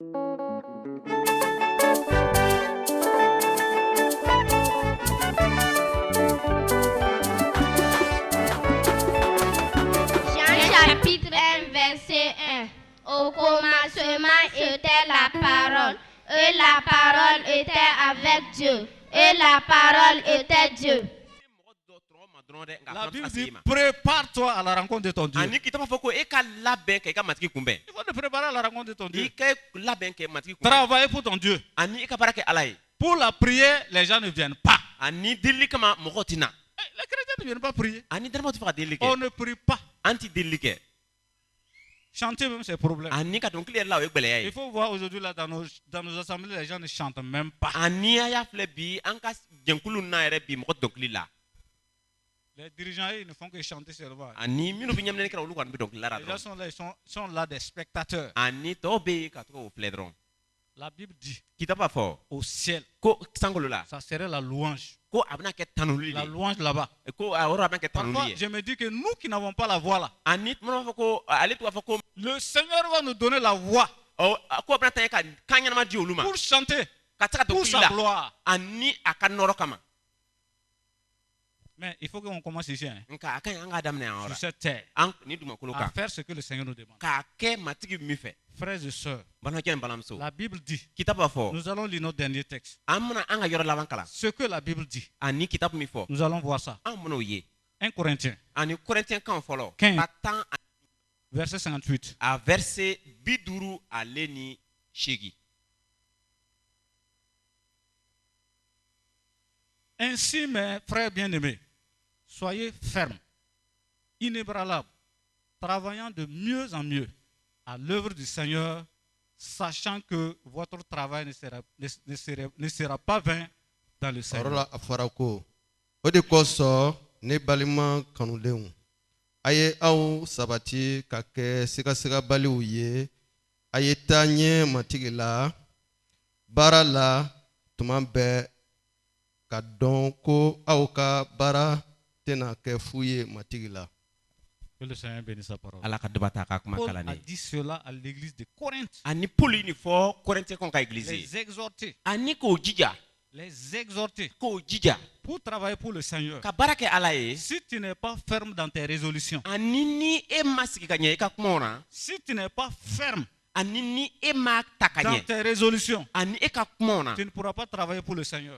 Jean chapitre 1 verset 1. Au commencement était la parole, et la parole était avec Dieu, et la parole était Dieu. La Bible dit prépare-toi à la rencontre de ton Dieu. Il faut te préparer à la rencontre de ton Dieu. Travailler pour ton Dieu. Pour la prière, les gens ne viennent pas. Les chrétiens ne viennent pas prier. On ne prie pas. Chanter même, c'est un problème. Il faut voir aujourd'hui là dans nos assemblées, les gens ne chantent même pas. Les dirigeants, ils ne font que chanter seulement. Les gens sont là, ils sont là des spectateurs. La Bible dit au ciel, ça serait la louange. La louange là-bas. Parfois, je me dis que nous qui n'avons pas la voix là, le Seigneur va nous donner la voix pour chanter pour sa gloire. Mais il faut qu'on commence ici, sur cette terre, à faire ce que le Seigneur nous demande. Frères et sœurs, la Bible dit, nous allons lire notre dernier texte. Ce que la Bible dit, nous allons voir ça. 1 Corinthiens 15, verset 58. Ainsi, mes frères bien-aimés, soyez fermes, inébranlables, travaillant de mieux en mieux à l'œuvre du Seigneur, sachant que votre travail ne sera pas vain dans le Seigneur. Aye au sabati kake sika bali uye aye tanye matigila barala tumambe kadonko auka bara tena ke fouye matigila. Que le Seigneur bénisse sa parole. Paul a dit cela à l'église de Corinthe. Les exhorter. Les exhorter pour travailler pour le Seigneur. Si tu n'es pas ferme dans tes résolutions, si tu n'es pas ferme dans tes résolutions, tu ne pourras pas travailler pour le Seigneur.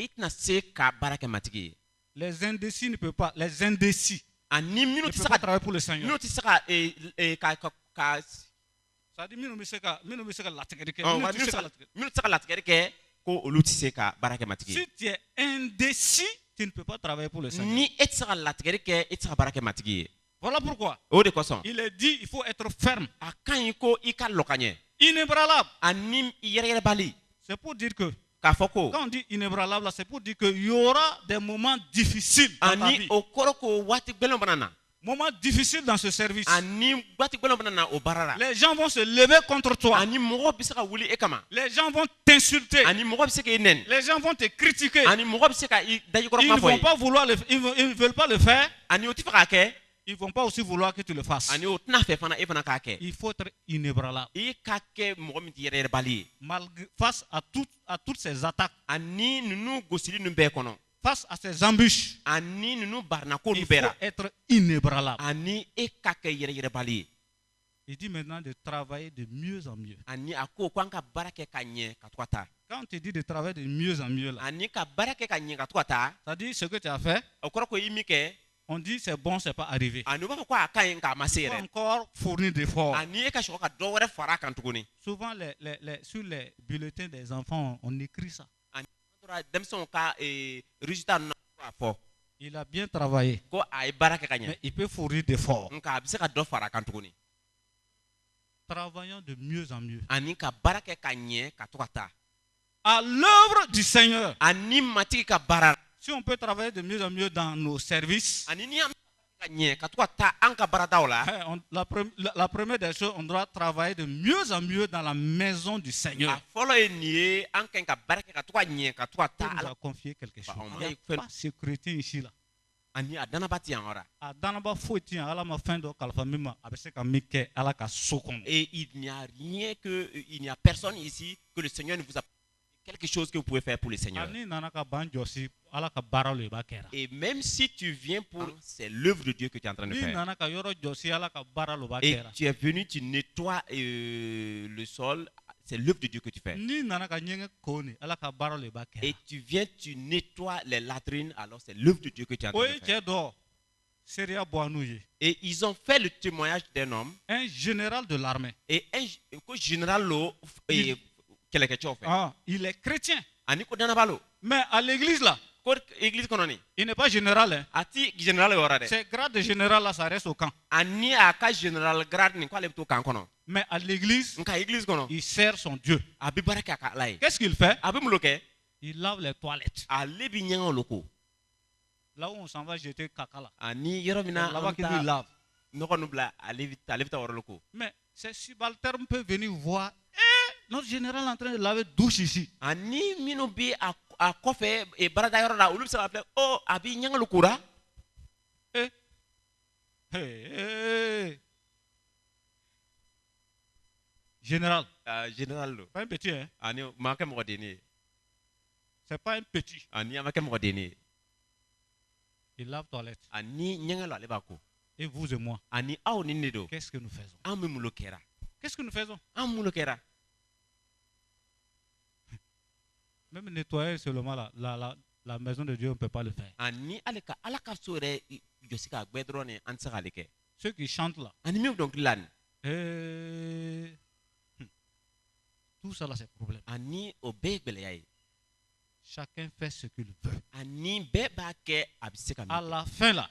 Les indécis ne peuvent pas. Les indécis ne peuvent pas travailler pour le Seigneur. Ça dit, si tu es indécis, tu ne peux pas travailler pour le Seigneur. Voilà pourquoi il est dit il faut être ferme, inébranlable. C'est pour dire que quand on dit inébranlable, c'est pour dire qu'il y aura des moments difficiles dans ta vie. Moment difficile dans ce service. Les gens vont se lever contre toi. Les gens vont t'insulter. Les gens vont te critiquer. Ils ne vont pas vouloir ils ne veulent pas le faire. Ils ne vont pas aussi vouloir que tu le fasses. Il faut être inébranlable. Face à toutes ces attaques, face à ces embûches, il faut être inébranlable. Il dit maintenant de travailler de mieux en mieux. Quand tu dis de travailler de mieux en mieux, ça dit ce que tu as fait. On dit c'est bon, c'est pas arrivé. Il faut encore fournir d'efforts. Souvent, sur les bulletins des enfants, on écrit ça. Il a bien travaillé, mais il peut fournir d'efforts. Travaillant de mieux en mieux à l'œuvre du Seigneur. Si on peut travailler de mieux en mieux dans nos services, la première des choses, on doit travailler de mieux en mieux dans la maison du Seigneur. Il nous a confié quelque chose. Il n'y a pas ce chrétien ici là. ani adanaba ti angora adanaba foti ala ma fin do kalfa mima abese ka mike ala ka sokon. Et il n'y a rien que il n'y a personne ici que le Seigneur ne vous a quelque chose que vous pouvez faire pour le Seigneur. Ani nana ka banjosi ala ka baralo ba kera. Et même si tu viens pour c'est l'œuvre de Dieu que tu es en train de faire. Ni nana ka yoro josi ala ka baralo ba Et kera. tu es venu, tu nettoies le sol, c'est l'œuvre de Dieu que tu fais. Ni nana ka nyenge koni ala ka baralo ba kera. Et tu viens, tu nettoies les latrines, alors c'est l'œuvre de Dieu que tu es en train de faire. Et ils ont fait le témoignage d'un homme. Un général de l'armée. Et un général il est chrétien. Mais à l'église là, il n'est pas général. Hein. C'est grade de général là, ça reste au camp. Mais à l'église, il sert son Dieu. Qu'est-ce qu'il fait? Il lave les toilettes. Là où on s'en va jeter caca là. Là-bas qu'il nous lave. Mais ces subalternes peuvent venir voir. Notre général est en train de laver douche ici. Général. Général. Pas un petit, hein? C'est pas un petit. Il lave toilette. Et vous et moi. Qu'est-ce que nous faisons? Qu'est-ce que nous faisons? Même nettoyer seulement la maison de Dieu, on ne peut pas le faire. Ceux qui chantent là. Tout ça là, c'est problème. Chacun fait ce qu'il veut. À la fin là,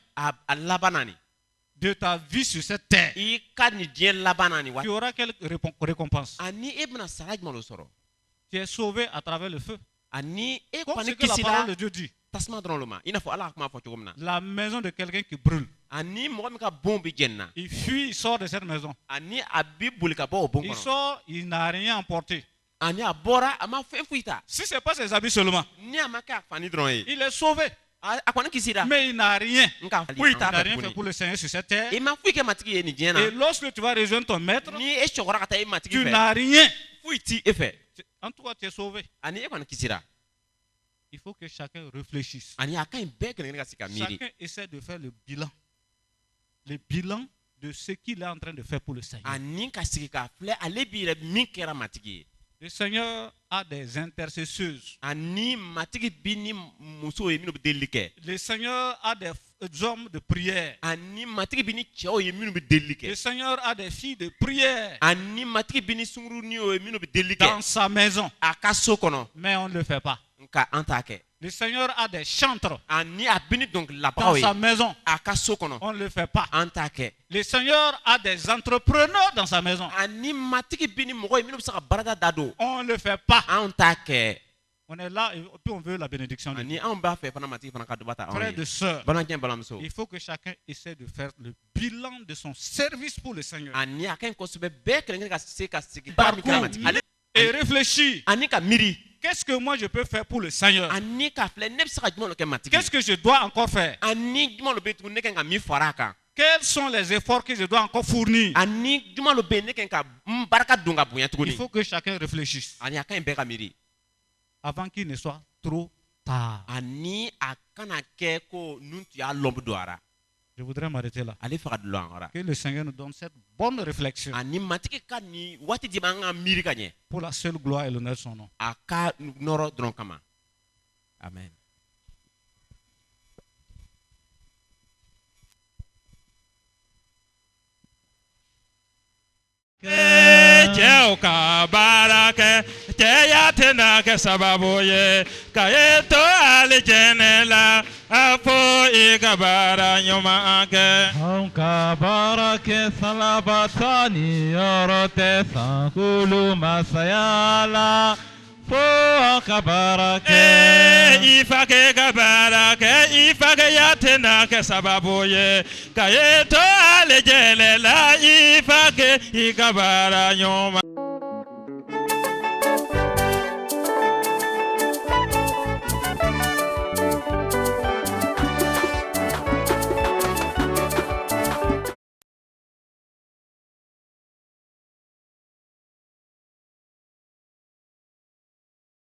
de ta vie sur cette terre, tu auras quelle récompense? Tu es sauvé à travers le feu. Comme ce que la parole de Dieu dit. La maison de quelqu'un qui brûle. Il fuit, il sort de cette maison. Il sort, il n'a rien emporté. Si ce n'est pas ses habits seulement, il est sauvé. Mais il n'a rien. Il n'a rien fait pour le Seigneur sur cette terre. Et lorsque tu vas rejoindre ton maître, tu n'as rien. En tout cas, tu es sauvé. Il faut que chacun réfléchisse. Chacun essaie de faire le bilan. Le bilan de ce qu'il est en train de faire pour le Seigneur. Le Seigneur a des intercesseuses. Le Seigneur a des hommes de prière. Le Seigneur a des filles de prière. Dans sa maison. Mais on ne le fait pas. Le Seigneur a des chantres dans sa maison. On ne le fait pas. Le Seigneur a des entrepreneurs dans sa maison. On ne le fait pas. On est là et puis on veut la bénédiction de Dieu. Frères et sœurs, il faut que chacun essaie de faire le bilan de son service pour le Seigneur. Parcours et réfléchir. Qu'est-ce que moi je peux faire pour le Seigneur? Qu'est-ce que je dois encore faire? Quels sont les efforts que je dois encore fournir? Il faut que chacun réfléchisse avant qu'il ne soit trop tard. Je voudrais m'arrêter là. Que le Seigneur nous donne cette bonne réflexion pour la seule gloire et l'honneur de son nom. Amen. Cheo ka barake cheya tena ke sababoye kaeto alijenela afo ikabara nyoma ake ka barake salabatani yorote sankulu masayala fo ka barake ifake kabarake ifake yatena ke sababoye kaeto alijenela ifake ikabara nyoma